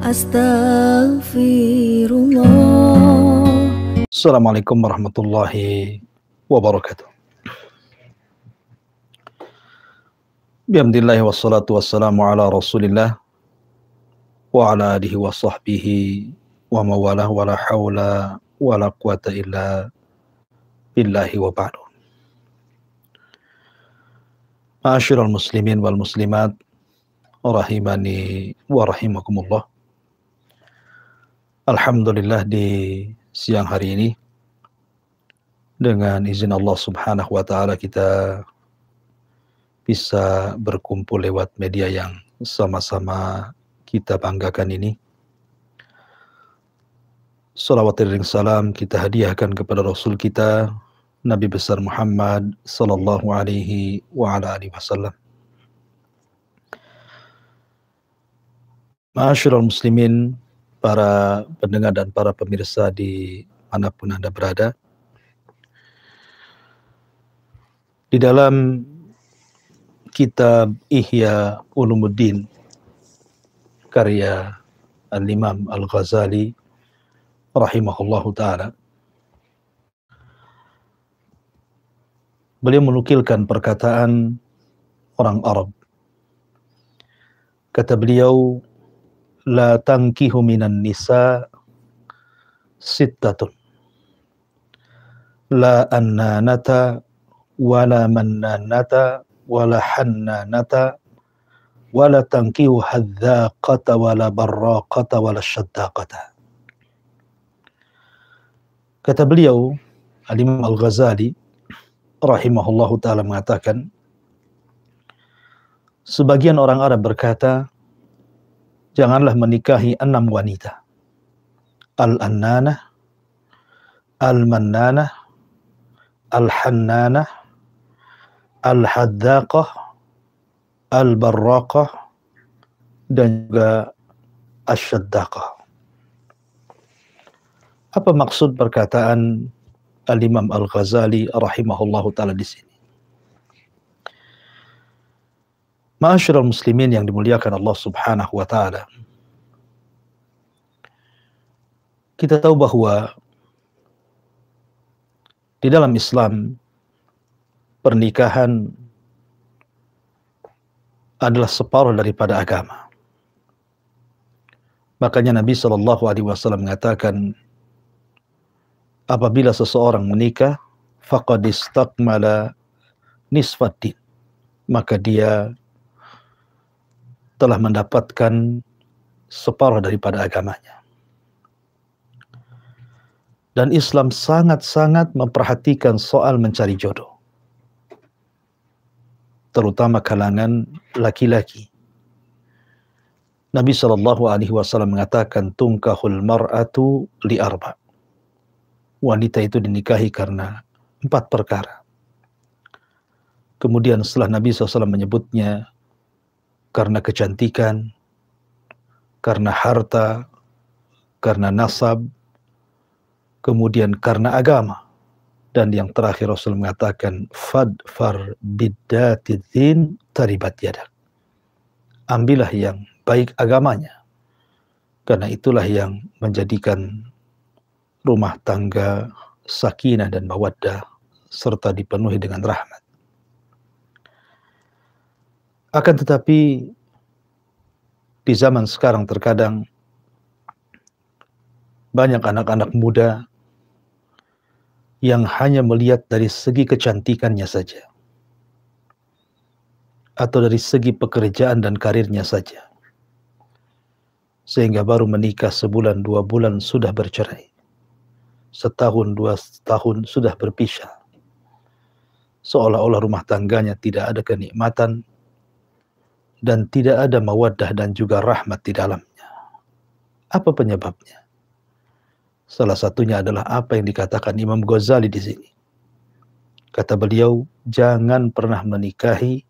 Astaghfirullah. Assalamualaikum warahmatullahi wabarakatuh. Bihamdillahi wassalatu wassalamu ala rasulillah wa ala alihi wa sahbihi wa mawalah wa la hawla wa la quwata illa billahi wa ba'du. Ma'asyiral muslimin wal muslimat rahimani wa rahimakumullah. Alhamdulillah, di siang hari ini dengan izin Allah Subhanahu wa taala kita bisa berkumpul lewat media yang sama-sama kita banggakan ini. Salawat dan salam kita hadiahkan kepada Rasul kita Nabi besar Muhammad sallallahu alaihi wa ala alihi wasallam. Ma'asyiral muslimin, para pendengar dan para pemirsa di manapun Anda berada, di dalam kitab Ihya Ulumuddin karya Al-Imam Al-Ghazali rahimahullahu ta'ala, beliau menukilkan perkataan orang Arab. Kata beliau, la tankihu minan nisa sittatun, la annanata wala mannanata wala hannanata wala tankihu hadzaqata wala barraqata wala syaddaqata. Kata beliau, Al-Imam Al-Ghazali rahimahullahu ta'ala mengatakan, sebagian orang Arab berkata, janganlah menikahi 6 wanita. Al-annanah, al-mannanah, al-hannanah, al-haddaqah, al-barraqah, dan juga asyaddaqah. Apa maksud perkataan Al-Imam Al-Ghazali rahimahullahu ta'ala di sini? Ma'asyiral muslimin yang dimuliakan Allah Subhanahu wa ta'ala, kita tahu bahwa di dalam Islam pernikahan adalah separuh daripada agama. Makanya Nabi SAW mengatakan, apabila seseorang menikah, faqad istakmala nisfaddin, maka dia telah mendapatkan separuh daripada agamanya. Dan Islam sangat-sangat memperhatikan soal mencari jodoh, terutama kalangan laki-laki. Nabi SAW mengatakan, tunkahul mar'atu li arba'. Wanita itu dinikahi karena 4 perkara. Kemudian setelah Nabi SAW menyebutnya karena kecantikan, karena harta, karena nasab, kemudian karena agama, dan yang terakhir Rasul mengatakan, fadfar biddatidzin taribat yadak. Ambillah yang baik agamanya, karena itulah yang menjadikan rumah tangga sakinah dan mawaddah serta dipenuhi dengan rahmat. Akan tetapi di zaman sekarang terkadang banyak anak-anak muda yang hanya melihat dari segi kecantikannya saja, atau dari segi pekerjaan dan karirnya saja, sehingga baru menikah sebulan 2 bulan sudah bercerai, setahun 2 tahun sudah berpisah, seolah-olah rumah tangganya tidak ada kenikmatan dan tidak ada mawaddah dan juga rahmat di dalamnya. Apa penyebabnya? Salah satunya adalah apa yang dikatakan Imam Ghazali di sini. Kata beliau, jangan pernah menikahi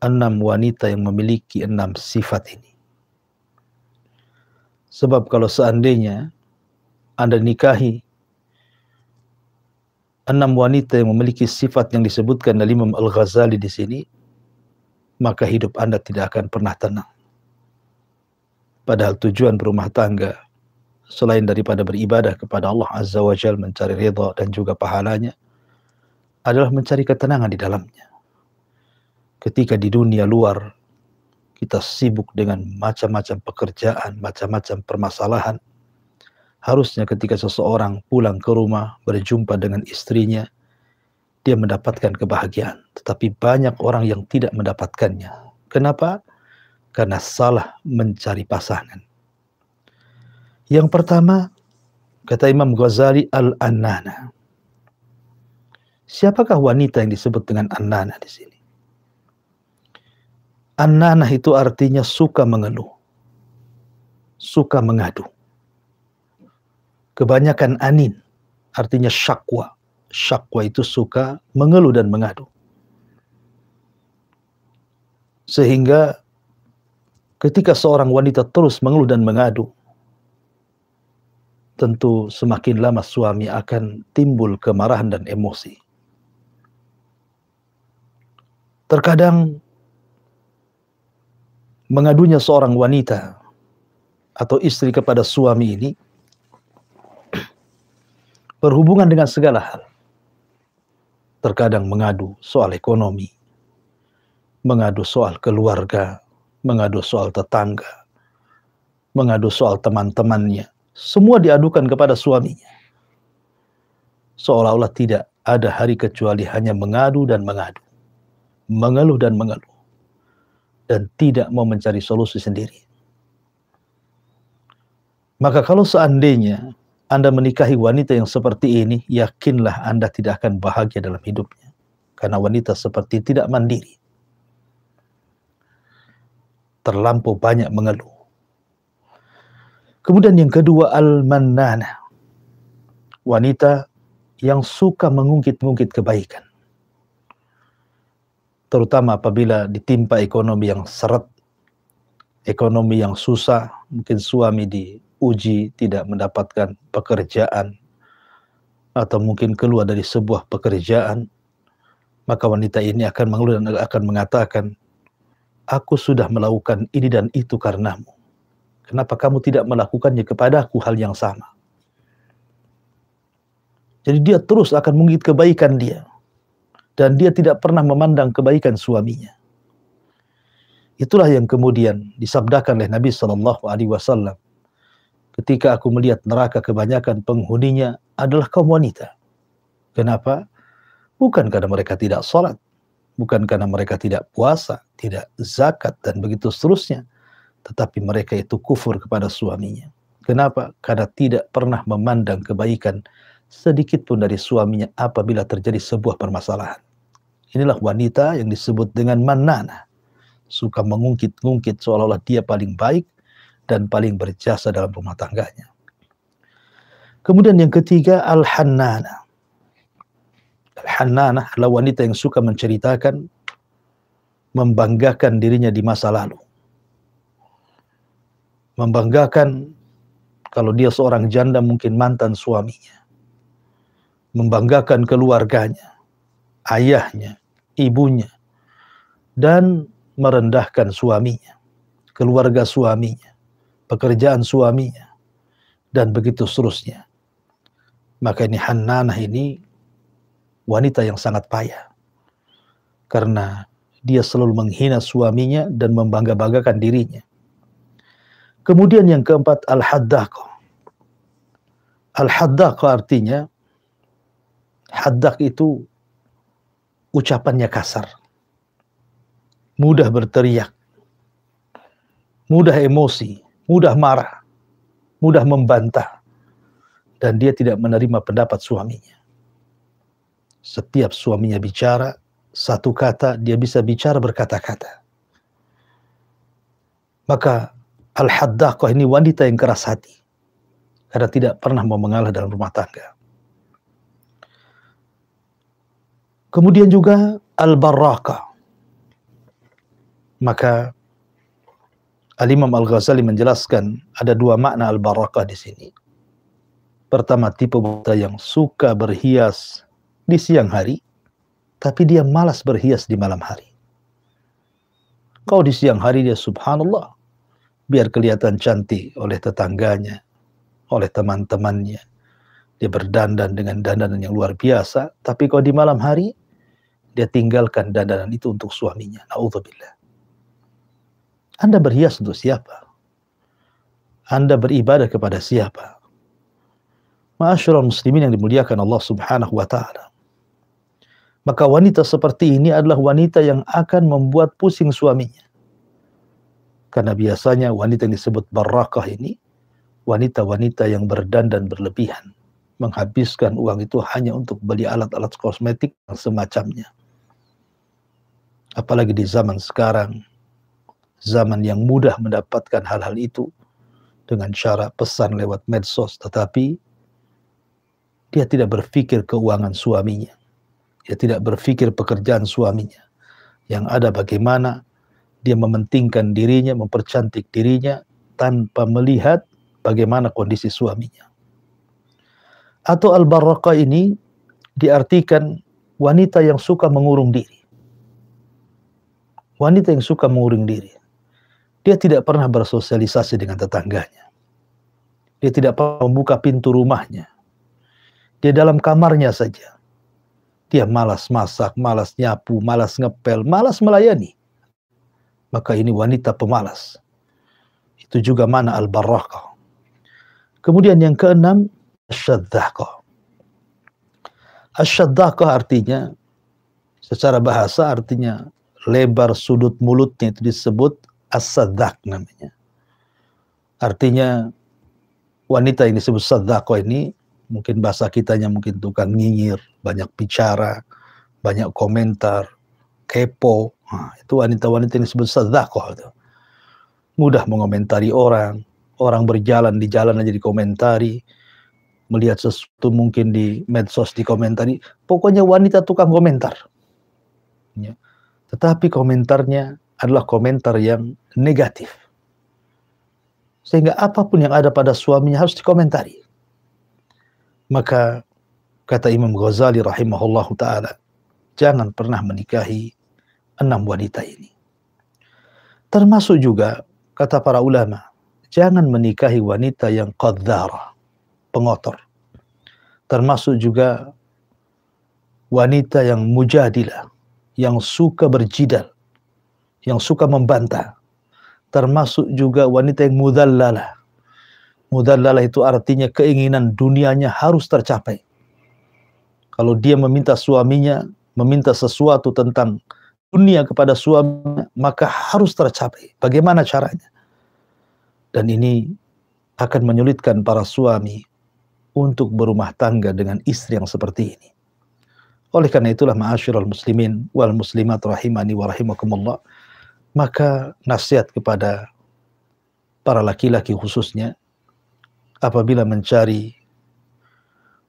6 wanita yang memiliki 6 sifat ini. Sebab kalau seandainya Anda nikahi 6 wanita yang memiliki sifat yang disebutkan oleh Imam Al-Ghazali di sini, maka hidup Anda tidak akan pernah tenang. Padahal tujuan berumah tangga selain daripada beribadah kepada Allah Azza wa Jalla, mencari ridha dan juga pahalanya, adalah mencari ketenangan di dalamnya. Ketika di dunia luar kita sibuk dengan macam-macam pekerjaan, macam-macam permasalahan, harusnya ketika seseorang pulang ke rumah berjumpa dengan istrinya, dia mendapatkan kebahagiaan. Tetapi banyak orang yang tidak mendapatkannya. Kenapa? Karena salah mencari pasangan. Yang pertama, kata Imam Ghazali, al-annana. Siapakah wanita yang disebut dengan annana di sini? Annana itu artinya suka mengeluh, suka mengadu. Kebanyakan anin, artinya syakwa. Syakwa itu suka mengeluh dan mengadu. Sehingga ketika seorang wanita terus mengeluh dan mengadu, tentu semakin lama suami akan timbul kemarahan dan emosi. Terkadang mengadunya seorang wanita atau istri kepada suami ini berhubungan dengan segala hal. Terkadang mengadu soal ekonomi, mengadu soal keluarga, mengadu soal tetangga, mengadu soal teman-temannya. Semua diadukan kepada suaminya. Seolah-olah tidak ada hari kecuali hanya mengadu dan mengadu. Mengeluh dan mengeluh. Dan tidak mau mencari solusi sendiri. Maka kalau seandainya Anda menikahi wanita yang seperti ini, yakinlah Anda tidak akan bahagia dalam hidupnya. Karena wanita seperti tidak mandiri. Terlampau banyak mengeluh. Kemudian yang kedua, al-mannana. Wanita yang suka mengungkit-ungkit kebaikan. Terutama apabila ditimpa ekonomi yang seret, ekonomi yang susah, mungkin suami diuji tidak mendapatkan pekerjaan, atau mungkin keluar dari sebuah pekerjaan, maka wanita ini akan mengeluh dan akan mengatakan, aku sudah melakukan ini dan itu karenamu. Kenapa kamu tidak melakukannya kepadaku hal yang sama? Jadi dia terus akan mengungkit kebaikan dia. Dan dia tidak pernah memandang kebaikan suaminya. Itulah yang kemudian disabdakan oleh Nabi SAW. Ketika aku melihat neraka kebanyakan penghuninya adalah kaum wanita. Kenapa? Bukan karena mereka tidak sholat. Bukan karena mereka tidak puasa, tidak zakat, dan begitu seterusnya. Tetapi mereka itu kufur kepada suaminya. Kenapa? Karena tidak pernah memandang kebaikan sedikit pun dari suaminya apabila terjadi sebuah permasalahan. Inilah wanita yang disebut dengan mannana. Suka mengungkit-ungkit seolah-olah dia paling baik dan paling berjasa dalam rumah tangganya. Kemudian yang ketiga, al-hannana. Al-hannana adalah wanita yang suka menceritakan, membanggakan dirinya di masa lalu. Membanggakan kalau dia seorang janda mungkin mantan suaminya. Membanggakan keluarganya, ayahnya, ibunya, dan merendahkan suaminya, keluarga suaminya, pekerjaan suaminya, dan begitu seterusnya. Maka ini hannanah ini wanita yang sangat payah. Karena dia selalu menghina suaminya dan membangga-banggakan dirinya. Kemudian yang keempat, al-haddaqah. Al-haddaqah artinya, haddak itu ucapannya kasar, mudah berteriak, mudah emosi, mudah marah, mudah membantah, dan dia tidak menerima pendapat suaminya. Setiap suaminya bicara, satu kata, dia bisa bicara berkata-kata. Maka al-haddaqah ini wanita yang keras hati, karena tidak pernah mau mengalah dalam rumah tangga. Kemudian juga al-barraqah. Maka Al-Imam Al-Ghazali menjelaskan ada dua makna al-barraqah di sini. Pertama, tipe wanita yang suka berhias di siang hari, tapi dia malas berhias di malam hari. Kalau di siang hari dia subhanallah, biar kelihatan cantik oleh tetangganya, oleh teman-temannya. Dia berdandan dengan dandanan yang luar biasa, tapi kalau di malam hari, dia tinggalkan dandanan itu untuk suaminya. Na'udzubillah. Anda berhias untuk siapa? Anda beribadah kepada siapa? Ma'asyiral muslimin yang dimuliakan Allah Subhanahu wa taala. Maka wanita seperti ini adalah wanita yang akan membuat pusing suaminya. Karena biasanya wanita yang disebut barakah ini wanita-wanita yang berdandan berlebihan, menghabiskan uang itu hanya untuk beli alat-alat kosmetik dan semacamnya. Apalagi di zaman sekarang, zaman yang mudah mendapatkan hal-hal itu dengan cara pesan lewat medsos, tetapi dia tidak berpikir keuangan suaminya. Dia tidak berpikir pekerjaan suaminya. Yang ada bagaimana dia mementingkan dirinya, mempercantik dirinya tanpa melihat bagaimana kondisi suaminya. Atau al-barakah ini diartikan wanita yang suka mengurung diri. Wanita yang suka mengurung diri. Dia tidak pernah bersosialisasi dengan tetangganya. Dia tidak pernah membuka pintu rumahnya. Dia dalam kamarnya saja. Dia malas masak, malas nyapu, malas ngepel, malas melayani. Maka ini wanita pemalas. Itu juga mana al-barakah. Kemudian yang keenam, asyadzaqah. Asyadzaqah artinya, secara bahasa artinya lebar sudut mulutnya itu disebut as-sadzaq namanya. Artinya wanita yang disebut sadzaqah ini mungkin bahasa kitanya mungkin tukang nyinyir, banyak bicara, banyak komentar, kepo. Nah, itu wanita-wanita yang disebut sadzaqah itu. Mudah mengomentari orang, orang berjalan di jalan aja dikomentari, melihat sesuatu mungkin di medsos dikomentari, pokoknya wanita tukang komentar. Ya. Tetapi komentarnya adalah komentar yang negatif. Sehingga apapun yang ada pada suaminya harus dikomentari. Maka kata Imam Ghazali rahimahullahu ta'ala, jangan pernah menikahi 6 wanita ini. Termasuk juga, kata para ulama, jangan menikahi wanita yang qadzarah, pengotor. Termasuk juga wanita yang mujadilah, yang suka berjidal, yang suka membantah. Termasuk juga wanita yang mudhallalah. Mudhallalah itu artinya keinginan dunianya harus tercapai. Kalau dia meminta suaminya, meminta sesuatu tentang dunia kepada suaminya, maka harus tercapai. Bagaimana caranya? Dan ini akan menyulitkan para suami untuk berumah tangga dengan istri yang seperti ini. Oleh karena itulah ma'asyiral muslimin wal muslimat rahimani wa rahimakumullah, maka nasihat kepada para laki-laki khususnya, apabila mencari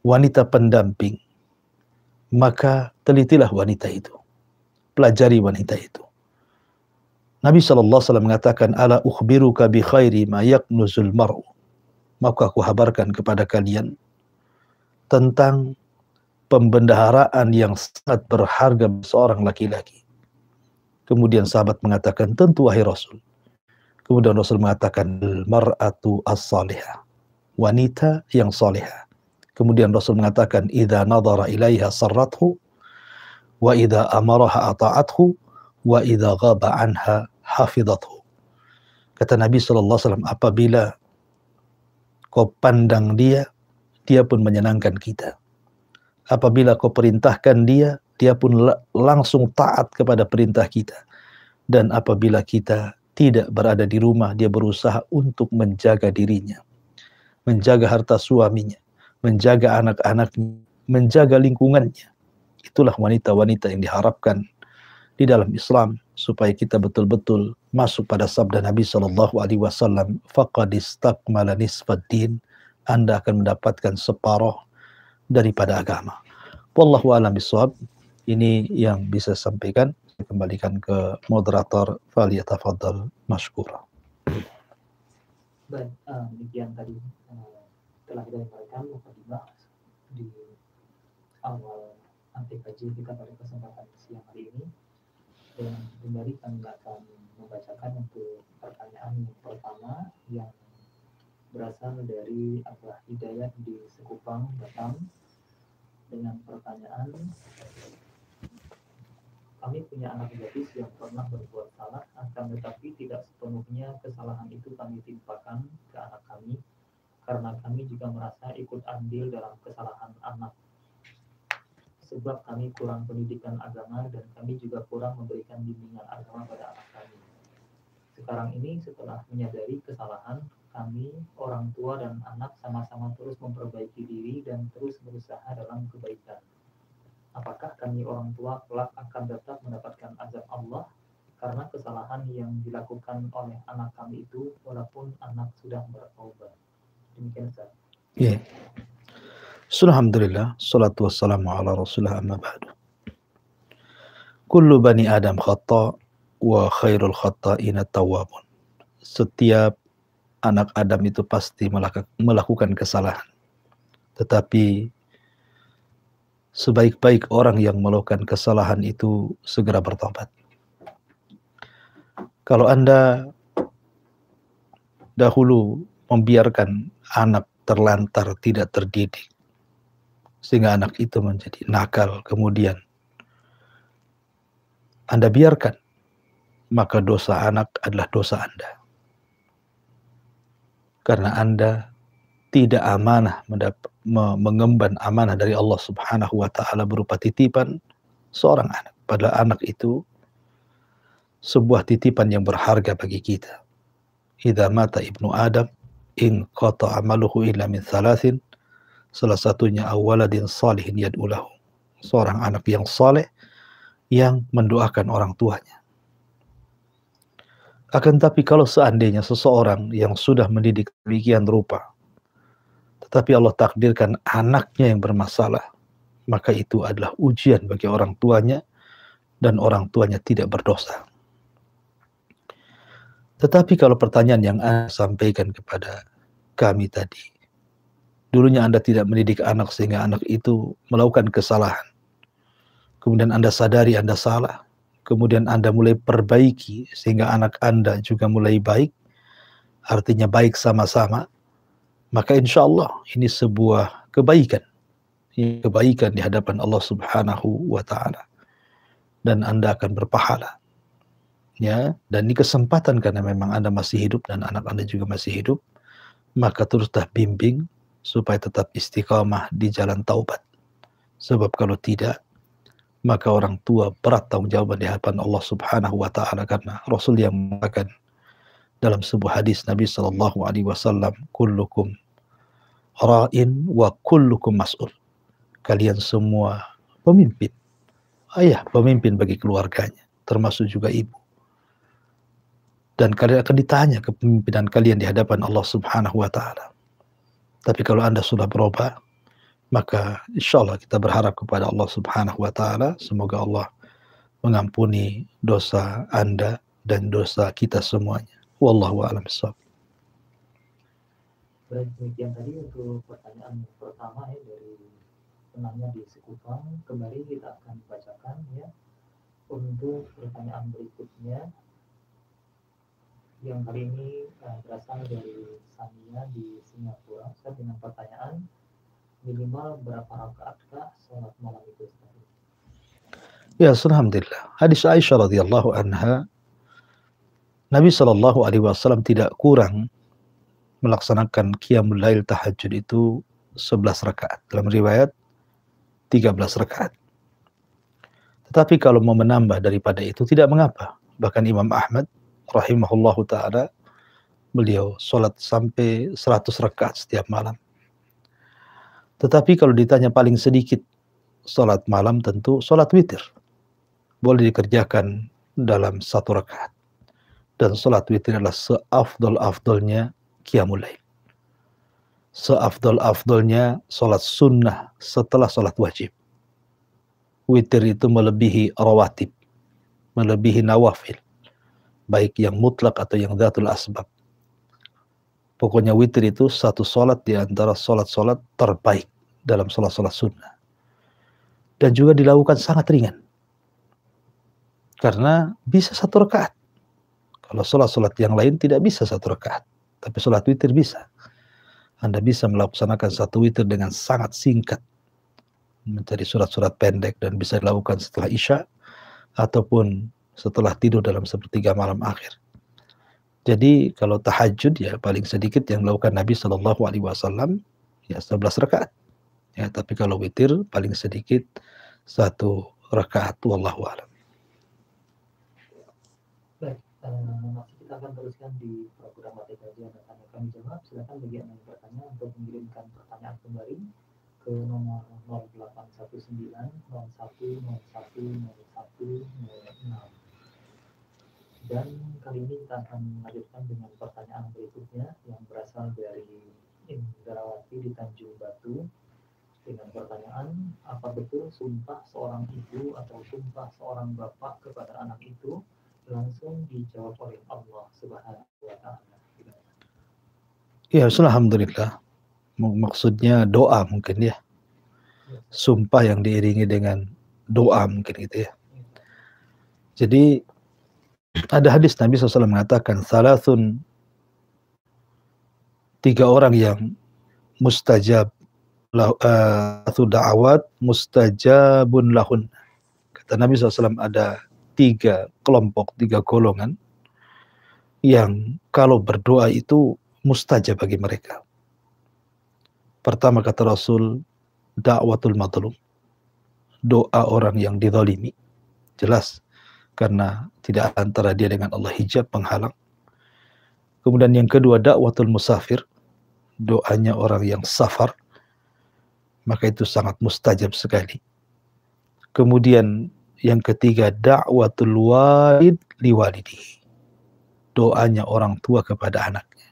wanita pendamping, maka telitilah wanita itu. Pelajari wanita itu. Nabi SAW mengatakan, ala ukhbiruka bi khairi ma yaknuzul mar'u. Maka aku habarkan kepada kalian tentang pembendaharaan yang sangat berharga seorang laki-laki. Kemudian sahabat mengatakan, tentu wahai Rasul. Kemudian Rasul mengatakan, mar'atu as-salihah. Wanita yang salihah. Kemudian Rasul mengatakan, idza nadhara ilaiha sarrathu, wa idza amaraha ata'athu, wa idza ghaba anha hafidhathu. Kata Nabi SAW, apabila kau pandang dia, dia pun menyenangkan kita. Apabila kau perintahkan dia, dia pun langsung taat kepada perintah kita. Dan apabila kita tidak berada di rumah, dia berusaha untuk menjaga dirinya, menjaga harta suaminya, menjaga anak-anaknya, menjaga lingkungannya. Itulah wanita-wanita yang diharapkan di dalam Islam, supaya kita betul-betul masuk pada sabda Nabi SAW, faqad istakmala nisfaddin, Anda akan mendapatkan separuh daripada agama. Wallahu a'lam bishawab. Ini yang bisa sampaikan. Saya kembalikan ke moderator, falyatafaddal mashkura. Baik, demikian tadi telah kita sampaikan mukadimah di awal nanti kaji kita pada kesempatan siang hari ini. Dan kembali kami akan membacakan untuk pertanyaan yang pertama berasal dari Abah Hidayat di Sekupang, Batam, dengan pertanyaan, kami punya anak gadis yang pernah berbuat salah, akan tetapi tidak sepenuhnya kesalahan itu kami timpakan ke anak kami, karena kami juga merasa ikut andil dalam kesalahan anak. Sebab kami kurang pendidikan agama dan kami juga kurang memberikan bimbingan agama pada anak kami. Sekarang ini setelah menyadari kesalahan, kami, orang tua dan anak sama-sama terus memperbaiki diri dan terus berusaha dalam kebaikan. Apakah kami orang tua kelak akan tetap mendapatkan azab Allah karena kesalahan yang dilakukan oleh anak kami itu walaupun anak sudah bertaubat? Demikian Ustaz. Ya. Alhamdulillah, salatu wassalamu ala rasulullah amma ba'du. Kullu bani Adam khata' wa khairul khata'ina tawwabun. Setiap anak Adam itu pasti melakukan kesalahan. Tetapi sebaik-baik orang yang melakukan kesalahan itu segera bertobat. Kalau Anda dahulu membiarkan anak terlantar, tidak terdidik, sehingga anak itu menjadi nakal, kemudian Anda biarkan, maka dosa anak adalah dosa Anda. Karena Anda tidak amanah mengemban amanah dari Allah Subhanahu wa ta'ala berupa titipan seorang anak. Padahal anak itu sebuah titipan yang berharga bagi kita. Idza mata ibnu Adam in qata amaluhu illa min thalathin, salah satunya awaladin salihin yad'ulahu, seorang anak yang saleh yang mendoakan orang tuanya. Akan tapi kalau seandainya seseorang yang sudah mendidik demikian rupa, tetapi Allah takdirkan anaknya yang bermasalah, maka itu adalah ujian bagi orang tuanya dan orang tuanya tidak berdosa. Tetapi kalau pertanyaan yang Anda sampaikan kepada kami tadi, dulunya Anda tidak mendidik anak sehingga anak itu melakukan kesalahan, kemudian Anda sadari Anda salah, kemudian Anda mulai perbaiki sehingga anak Anda juga mulai baik, artinya baik sama-sama, maka insya Allah ini sebuah kebaikan di hadapan Allah Subhanahu wa ta'ala, dan Anda akan berpahala. Ya, dan ini kesempatan karena memang Anda masih hidup dan anak Anda juga masih hidup, maka teruslah bimbing supaya tetap istiqamah di jalan taubat. Sebab kalau tidak, maka orang tua berat tanggung jawab di hadapan Allah Subhanahu wa ta'ala, karena Rasul yang mengatakan dalam sebuah hadis Nabi sallallahu alaihi wasallam, kullukum ra'in wa kullukum mas'ul. Kalian semua pemimpin. Ayah pemimpin bagi keluarganya, termasuk juga ibu. Dan kalian akan ditanya kepemimpinan kalian di hadapan Allah Subhanahu wa ta'ala. Tapi kalau Anda sudah berubah, maka insya Allah kita berharap kepada Allah Subhanahu wa ta'ala, semoga Allah mengampuni dosa Anda dan dosa kita semuanya. Wallahu a'lam bishawab. Baik, demikian tadi untuk pertanyaan pertama ya dari penanya di Sekupang. Kembali kita akan bacakan ya. Untuk pertanyaan berikutnya yang kali ini berasal dari Samia di Singapura. Saya dengan pertanyaan, minimal berapa rakaatkah sholat malam itu? Ya, alhamdulillah. Hadis Aisyah radhiyallahu anha, Nabi sallallahu alaihi wasallam tidak kurang melaksanakan qiyamul lail tahajud itu 11 rakaat. Dalam riwayat 13 rakaat. Tetapi kalau mau menambah daripada itu tidak mengapa. Bahkan Imam Ahmad rahimahullahu ta'ala, beliau sholat sampai 100 rakaat setiap malam. Tetapi kalau ditanya paling sedikit sholat malam, tentu sholat witir. Boleh dikerjakan dalam 1 rakaat. Dan sholat witir adalah seafdol-afdolnya qiyamul lail. Seafdol-afdolnya sholat sunnah setelah sholat wajib. Witir itu melebihi rawatib, melebihi nawafil, baik yang mutlak atau yang dzatul asbab. Pokoknya witir itu satu sholat di antara sholat-sholat terbaik dalam sholat-sholat sunnah. Dan juga dilakukan sangat ringan. Karena bisa 1 rakaat. Kalau sholat-sholat yang lain tidak bisa 1 rakaat. Tapi sholat witir bisa. Anda bisa melaksanakan satu witir dengan sangat singkat, mencari surat-surat pendek, dan bisa dilakukan setelah Isya ataupun setelah tidur dalam sepertiga malam akhir. Jadi kalau tahajud ya paling sedikit yang dilakukan Nabi Shallallahu Alaihi Wasallam ya 11 rakaat. Ya, tapi kalau witir paling sedikit 1 rakaat. Wallahu a'lam. Baik, masih kita akan teruskan di program Mati Kajian dan Tanya Kami Jawab. Silakan bagi Anda yang bertanya untuk mengirimkan pertanyaan kembali ke nomor 0819 01 01 01 06. Dan kali ini kita akan melanjutkan dengan pertanyaan berikutnya yang berasal dari Indrawati di Tanjung Batu dengan pertanyaan, apa betul sumpah seorang ibu atau sumpah seorang bapak kepada anak itu langsung dijawab oleh Allah Subhanahu wa Ta'ala? Ya, alhamdulillah. Maksudnya doa mungkin ya. Sumpah yang diiringi dengan doa mungkin gitu ya. Jadi ada hadis Nabi SAW mengatakan, salasun, 3 orang yang mustajab, da'awat mustajabun lahun. Kata Nabi SAW ada 3 kelompok, 3 golongan yang kalau berdoa itu mustajab bagi mereka. Pertama kata Rasul, da'watul madlum, doa orang yang dizalimi. Jelas, karena tidak antara dia dengan Allah hijab penghalang. Kemudian yang kedua, da'watul musafir, doanya orang yang safar, maka itu sangat mustajab sekali. Kemudian yang ketiga, da'watul walid liwalidihi, doanya orang tua kepada anaknya.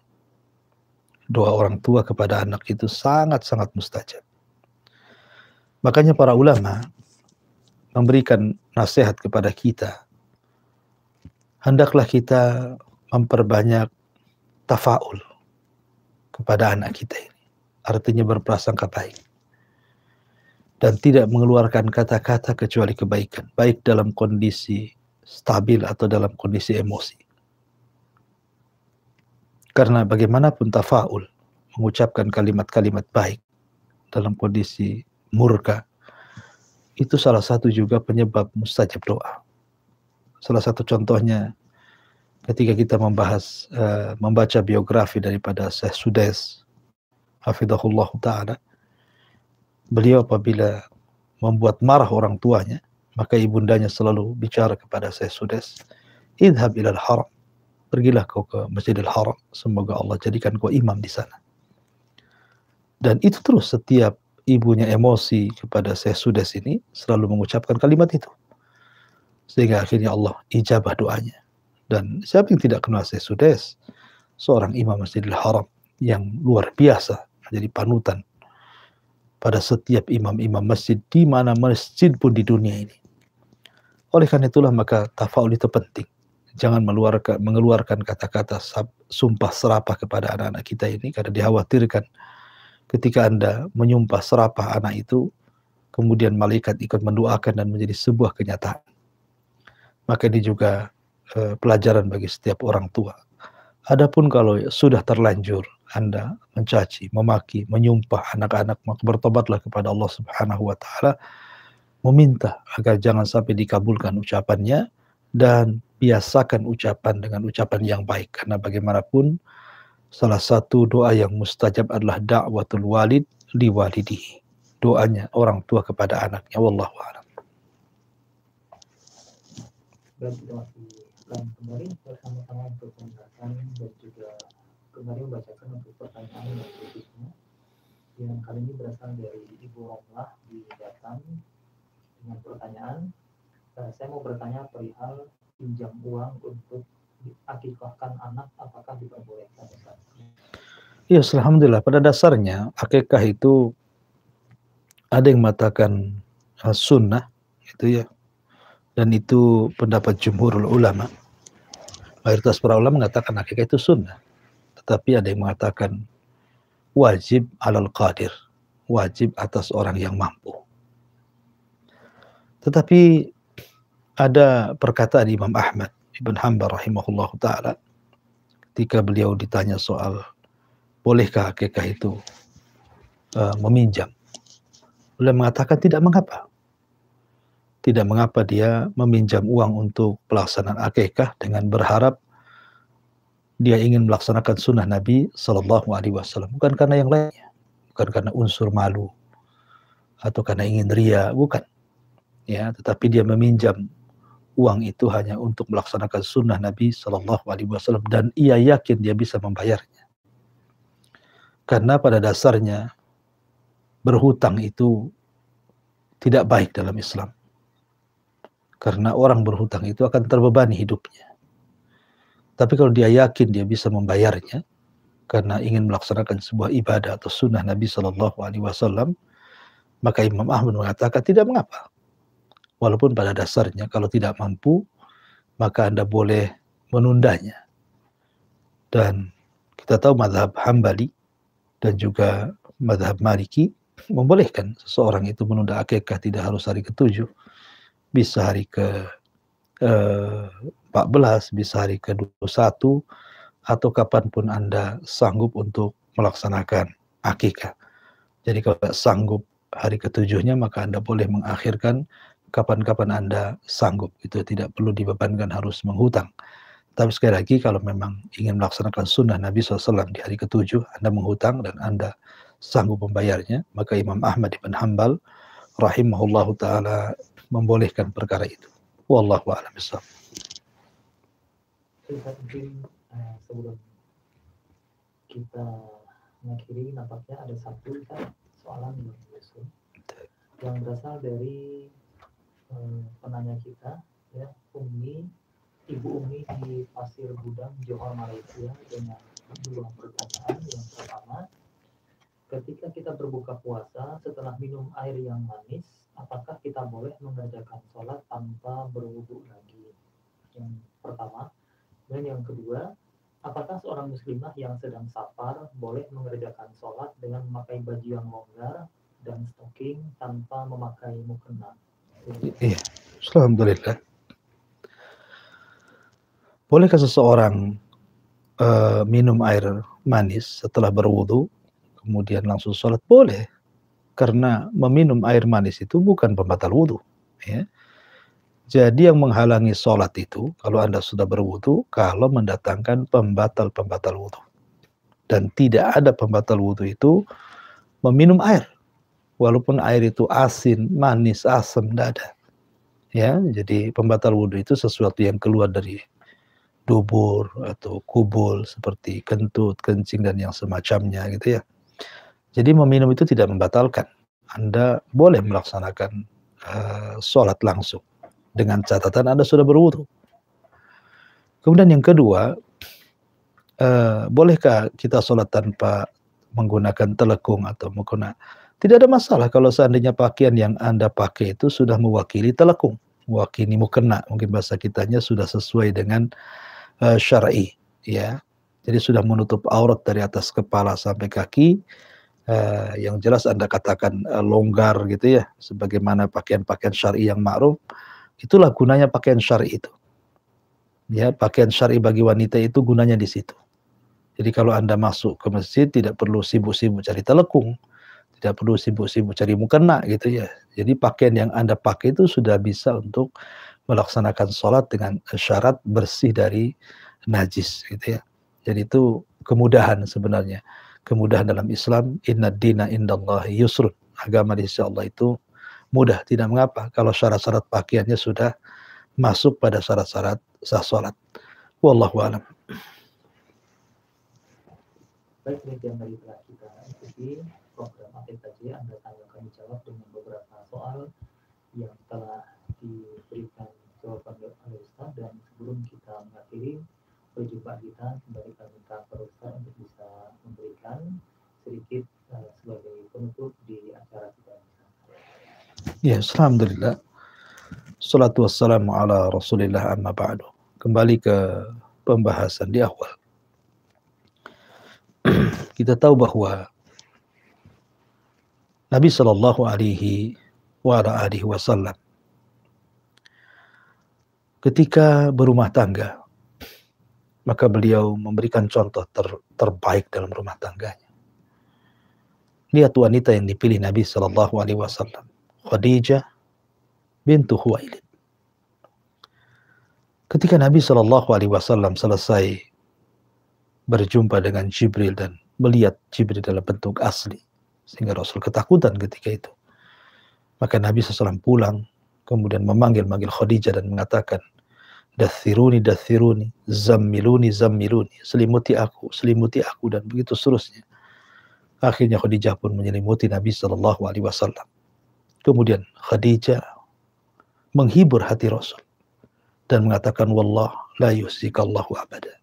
Doa orang tua kepada anak itu sangat-sangat mustajab. Makanya para ulama memberikan nasihat kepada kita, hendaklah kita memperbanyak tafaul kepada anak kita ini. Artinya berprasangka baik. Dan tidak mengeluarkan kata-kata kecuali kebaikan. Baik dalam kondisi stabil atau dalam kondisi emosi. Karena bagaimanapun tafaul, mengucapkan kalimat-kalimat baik dalam kondisi murka, itu salah satu juga penyebab mustajab doa. Salah satu contohnya ketika kita membaca biografi daripada Syekh Sudes, hafizahullah ta'ala, beliau apabila membuat marah orang tuanya, maka ibundanya selalu bicara kepada Syekh Sudes, idhab ilal haram, pergilah kau ke Masjidil Haram, semoga Allah jadikan kau imam di sana. Dan itu terus setiap ibunya emosi kepada Syekh Sudes ini selalu mengucapkan kalimat itu. Sehingga akhirnya Allah ijabah doanya. Dan siapa yang tidak kenal Syekh Sudes, seorang imam Masjidil Haram yang luar biasa, menjadi panutan pada setiap imam-imam masjid di mana masjid pun di dunia ini. Oleh karena itulah maka tafaul itu penting. Jangan mengeluarkan kata-kata sumpah serapah kepada anak-anak kita ini, karena dikhawatirkan ketika Anda menyumpah serapah anak itu, kemudian malaikat ikut mendoakan dan menjadi sebuah kenyataan. Maka ini juga pelajaran bagi setiap orang tua. Adapun kalau sudah terlanjur Anda mencaci, memaki, menyumpah anak-anak, maka bertobatlah kepada Allah Subhanahu wa Ta'ala, meminta agar jangan sampai dikabulkan ucapannya, dan biasakan ucapan dengan ucapan yang baik. Karena bagaimanapun salah satu doa yang mustajab adalah da'watul walid liwalidihi, doanya orang tua kepada anaknya. Wallahu a'lam. Dan kita masih akan kembali bersama-sama untuk mendengarkan dan juga kembali membacakan untuk pertanyaan yang berikutnya, yang kali ini berasal dari Ibu Romlah di Batam dengan pertanyaan, saya mau bertanya perihal pinjam uang untuk akikahkan anak, apakah diperbolehkan? Ya, alhamdulillah, pada dasarnya akikah itu ada yang mengatakan sunnah, itu ya, dan itu pendapat jumhurul ulama. Mayoritas para ulama mengatakan akikah itu sunnah, tetapi ada yang mengatakan wajib alal qadir, wajib atas orang yang mampu. Tetapi ada perkataan Imam Ahmad Ibn Hanbal rahimahullah ta'ala ketika beliau ditanya soal bolehkah akikah itu meminjam? Beliau mengatakan tidak mengapa. Tidak mengapa dia meminjam uang untuk pelaksanaan akikah dengan berharap dia ingin melaksanakan sunnah Nabi Sallallahu Alaihi Wasallam, bukan karena yang lainnya, bukan karena unsur malu atau karena ingin ria, bukan. Ya, tetapi dia meminjam uang itu hanya untuk melaksanakan sunnah Nabi Sallallahu Alaihi Wasallam dan ia yakin dia bisa membayarnya. Karena pada dasarnya berhutang itu tidak baik dalam Islam. Karena orang berhutang itu akan terbebani hidupnya. Tapi kalau dia yakin dia bisa membayarnya karena ingin melaksanakan sebuah ibadah atau sunnah Nabi Sallallahu Alaihi Wasallam, maka Imam Ahmad mengatakan tidak mengapa. Walaupun pada dasarnya kalau tidak mampu, maka Anda boleh menundanya. Dan kita tahu mazhab Hambali dan juga mazhab Maliki membolehkan seseorang itu menunda akikah tidak harus hari ke-7, bisa hari ke-14, bisa hari ke-21, atau kapanpun Anda sanggup untuk melaksanakan akikah. Jadi kalau tidak sanggup hari ke-7-nya, maka Anda boleh mengakhirkan kapan-kapan Anda sanggup. Itu tidak perlu dibebankan harus menghutang. Tapi sekali lagi, kalau memang ingin melaksanakan sunnah Nabi SAW di hari ke-7, Anda menghutang dan Anda sanggup membayarnya, maka Imam Ahmad ibn Hanbal rahimahullahu ta'ala membolehkan perkara itu. Wallahu a'lam bishawab. Mungkin sebelum kita mengakhiri, nampaknya ada satu soalan yang berasal dari penanya kita, ya, Ibu Umi di Pasir Gudang, Johor, Malaysia, dengan dua pertanyaan. Yang pertama, ketika kita berbuka puasa setelah minum air yang manis, apakah kita boleh mengerjakan sholat tanpa berwudu lagi? Yang pertama. Dan yang kedua, apakah seorang muslimah yang sedang safar boleh mengerjakan sholat dengan memakai baju yang longgar dan stocking tanpa memakai mukena? Iya, alhamdulillah. Bolehkah seseorang minum air manis setelah berwudu kemudian langsung sholat? Boleh, karena meminum air manis itu bukan pembatal wudu, ya. Jadi yang menghalangi sholat itu kalau Anda sudah berwudu, kalau mendatangkan pembatal-pembatal wudu. Dan tidak ada pembatal wudu itu meminum air. Walaupun air itu asin, manis, asam, tidak ada. Ya, jadi pembatal wudu itu sesuatu yang keluar dari dubur atau kubul seperti kentut, kencing dan yang semacamnya gitu ya. Jadi meminum itu tidak membatalkan. Anda boleh melaksanakan sholat langsung dengan catatan Anda sudah berwudu. Kemudian yang kedua, bolehkah kita sholat tanpa menggunakan telekung atau mukena? Tidak ada masalah kalau seandainya pakaian yang Anda pakai itu sudah mewakili telekung, mewakili mukena, mungkin bahasa kitanya sudah sesuai dengan syar'i, ya. Jadi sudah menutup aurat dari atas kepala sampai kaki, yang jelas Anda katakan longgar gitu ya, sebagaimana pakaian-pakaian syar'i yang ma'ruf. Itulah gunanya pakaian syar'i itu. Ya, pakaian syar'i bagi wanita itu gunanya di situ. Jadi kalau Anda masuk ke masjid tidak perlu sibuk-sibuk cari telekung, tidak perlu sibuk-sibuk cari mukena gitu ya. Jadi pakaian yang Anda pakai itu sudah bisa untuk melaksanakan sholat dengan syarat bersih dari najis gitu ya. Jadi itu kemudahan sebenarnya. Kemudahan dalam Islam, inna dina indallahi yusrun. Agama di sisi Allah itu mudah, tidak mengapa kalau syarat-syarat pakaiannya sudah masuk pada syarat-syarat sah sholat. Wallahu a'lam. Baik, demikian tadi telah kita ikuti program Update Kaji. Anda tanya kami jawab dengan beberapa soal yang telah diberikan jawaban oleh Ustaz. Dan sebelum kita mengakhiri perjumpaan kita, kembali kami minta kepada Ustaz untuk bisa memberikan sedikit sebagai penutup di acara kita. Ya, alhamdulillah. Salatu wassalamu ala Rasulillah amma ba'du. Kembali ke pembahasan di awal. Kita tahu bahwa Nabi sallallahu alaihi wasallam ketika berumah tangga maka beliau memberikan contoh terbaik dalam rumah tangganya. Lihat wanita yang dipilih Nabi Shallallahu Alaihi Wasallam, Khadijah bintu Khuwailid. Ketika Nabi Shallallahu Alaihi Wasallam selesai berjumpa dengan Jibril dan melihat Jibril dalam bentuk asli, sehingga Rasul ketakutan ketika itu. Maka Nabi SAW pulang, kemudian memanggil Khadijah dan mengatakan, dathiruni, dathiruni, zammiluni, zammiluni, selimuti aku, dan begitu seterusnya. Akhirnya Khadijah pun menyelimuti Nabi Shallallahu Alaihi Wasallam. Kemudian Khadijah menghibur hati Rasul dan mengatakan, wallah la yuhzikallahu abada.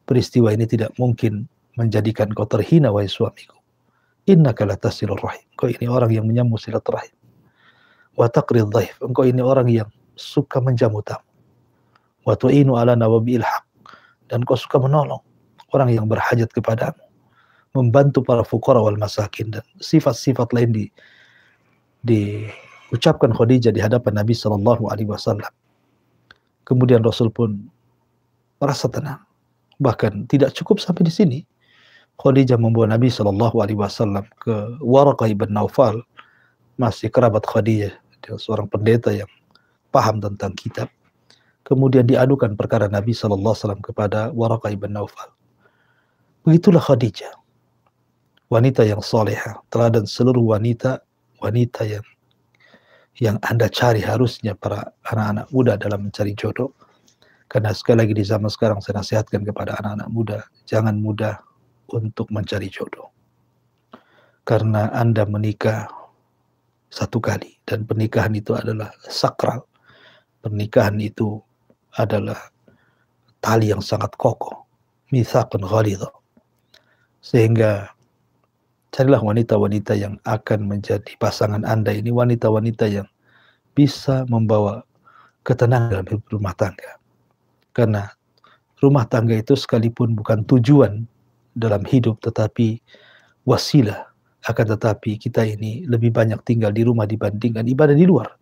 Peristiwa ini tidak mungkin menjadikan kau terhina, wahai suamiku. Innaka latasilur rahim. Kau ini orang yang menyambung silaturahim. Wa taqrid dhaif. Engkau ini orang yang suka menjamu tamu. Wa tu'inu ala nawabil haq. Dan kau suka menolong orang yang berhajat kepadamu, membantu para fuqara wal masakin, dan sifat-sifat lain diucapkan Khadijah di hadapan Nabi Shallallahu Alaihi Wasallam. Kemudian Rasul pun merasa tenang. Bahkan tidak cukup sampai di sini, Khadijah membawa Nabi Shallallahu Alaihi Wasallam ke Waraqah ibn Naufal, masih kerabat Khadijah, dia seorang pendeta yang paham tentang kitab. Kemudian diadukan perkara Nabi Shallallahu Alaihi Wasallam kepada Waraqah ibn Naufal. Begitulah Khadijah, wanita yang soleha, teladan seluruh wanita yang Anda cari harusnya para anak-anak muda dalam mencari jodoh. Karena sekali lagi di zaman sekarang saya nasihatkan kepada anak-anak muda, jangan mudah untuk mencari jodoh. Karena Anda menikah satu kali, dan pernikahan itu adalah sakral. Pernikahan itu adalah tali yang sangat kokoh, mitsaqun ghalidha. Sehingga carilah wanita-wanita yang akan menjadi pasangan Anda ini, wanita-wanita yang bisa membawa ketenangan dalam hidup rumah tangga. Karena rumah tangga itu sekalipun bukan tujuan dalam hidup, tetapi wasilah. Akan tetapi kita ini lebih banyak tinggal di rumah dibandingkan ibadah di luar.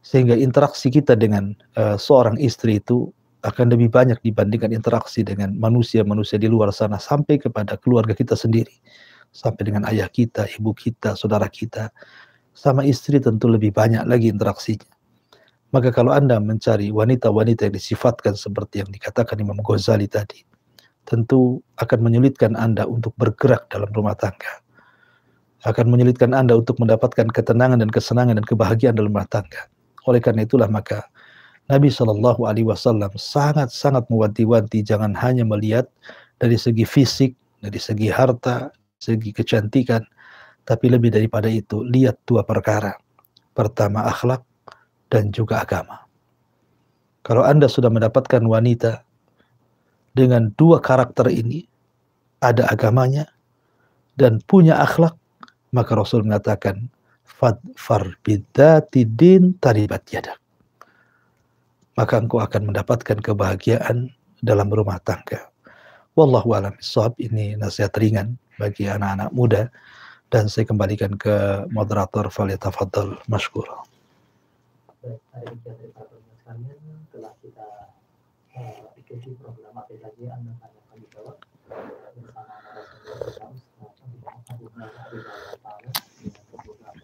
Sehingga interaksi kita dengan seorang istri itu akan lebih banyak dibandingkan interaksi dengan manusia-manusia di luar sana, sampai kepada keluarga kita sendiri. Sampai dengan ayah kita, ibu kita, saudara kita. Sama istri tentu lebih banyak lagi interaksinya. Maka kalau Anda mencari wanita-wanita yang disifatkan seperti yang dikatakan Imam Ghazali tadi, tentu akan menyulitkan Anda untuk bergerak dalam rumah tangga. Akan menyulitkan Anda untuk mendapatkan ketenangan dan kesenangan dan kebahagiaan dalam rumah tangga. Oleh karena itulah maka Nabi Shallallahu Alaihi Wasallam sangat-sangat mewanti-wanti, jangan hanya melihat dari segi fisik, dari segi harta, segi kecantikan, tapi lebih daripada itu, lihat dua perkara. Pertama, akhlak, dan juga agama. Kalau Anda sudah mendapatkan wanita dengan dua karakter ini, ada agamanya dan punya akhlak, maka Rasul mengatakan, fadfar bidzati din taribat yadak. Maka engkau akan mendapatkan kebahagiaan dalam rumah tangga. Wallahu a'lam bishawab. Ini nasihat ringan bagi anak-anak muda, dan saya kembalikan ke moderator, falyatafaddal mashkura. Baik, hari ini dari para pendengar sekalian, telah kita ikuti program APKJ Anda Tanya Kami Jawab bersama narasumber program Abu Muhammad Abdul Taala dengan program